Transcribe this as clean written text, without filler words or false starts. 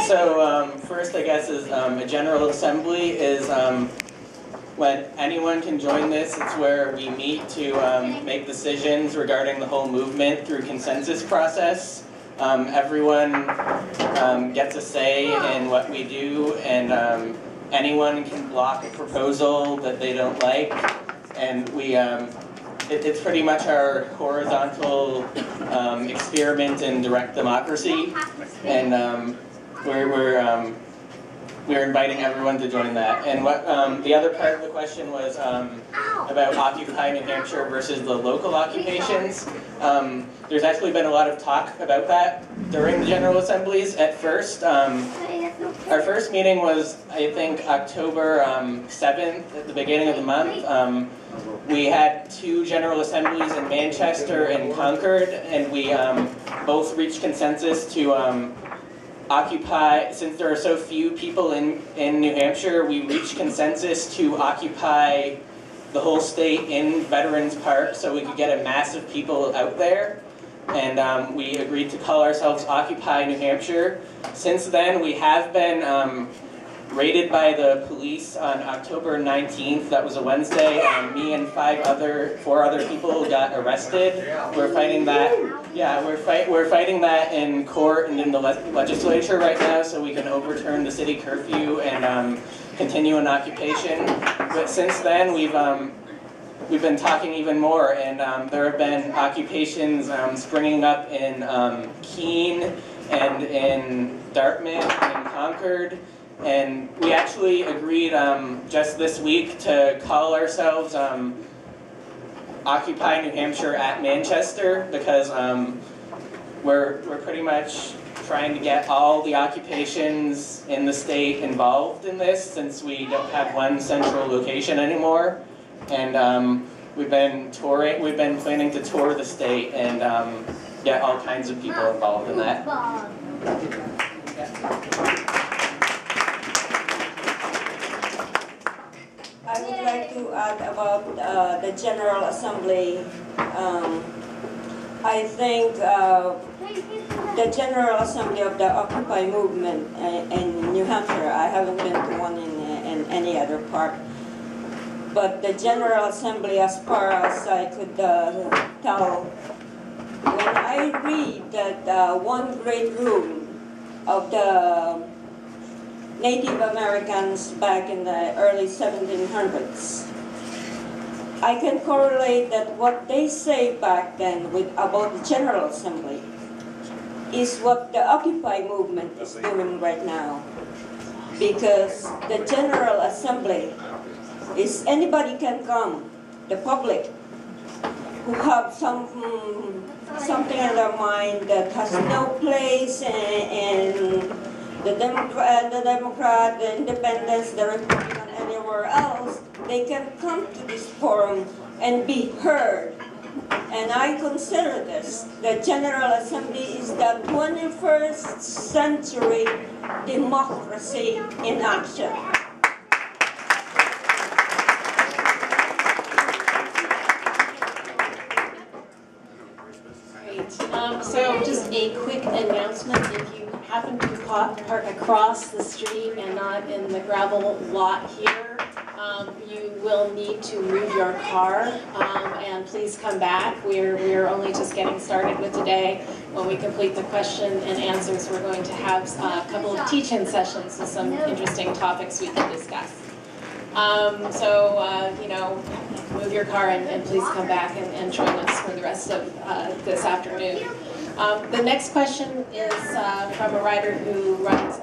So first, I guess, is a General Assembly is when anyone can join this. It's where we meet to make decisions regarding the whole movement through consensus process. Everyone gets a say in what we do, and anyone can block a proposal that they don't like. And we, it's pretty much our horizontal experiment in direct democracy, and we're inviting everyone to join that. And what the other part of the question was about Occupy New Hampshire versus the local occupations. There's actually been a lot of talk about that during the General Assemblies. At first, our first meeting was, I think, October 7th, at the beginning of the month. We had 2 General Assemblies in Manchester and Concord, and we both reached consensus to occupy, since there are so few people in New Hampshire, we reached consensus to occupy the whole state in Veterans Park so we could get a mass of people out there. And we agreed to call ourselves Occupy New Hampshire. Since then, we have been raided by the police on October 19th. That was a Wednesday. Me and 4 other people got arrested. We're fighting that. Yeah, we're fighting that in court and in the legislature right now, so we can overturn the city curfew and continue an occupation. But since then, we've been talking even more, and there have been occupations springing up in Keene and in Dartmouth and Concord. And we actually agreed just this week to call ourselves Occupy New Hampshire at Manchester, because we're pretty much trying to get all the occupations in the state involved in this, since we don't have one central location anymore. And we've been planning to tour the state and get all kinds of people involved in that. I would like to add about the General Assembly. I think the General Assembly of the Occupy movement in New Hampshire, I haven't been to one in any other part, but the General Assembly, as far as I could tell, when I read that one great rule of the Native Americans back in the early 1700s, I can correlate that what they say back then about the General Assembly is what the Occupy movement is doing right now. Because the General Assembly is anybody can come, the public, who have something in their mind that has no place in the Democrat, the Independents, the Republican, anywhere else. They can come to this forum and be heard. And I consider this, the General Assembly is the 21st century democracy in action. Great. So just a quick announcement. If you happen to park across the street and not in the gravel lot here, you will need to move your car, and please come back. We're only just getting started with today. When we complete the question and answers, we're going to have a couple of teach-in sessions with some interesting topics we can discuss. You know, move your car and please come back and join us for the rest of this afternoon. The next question is from a writer who writes,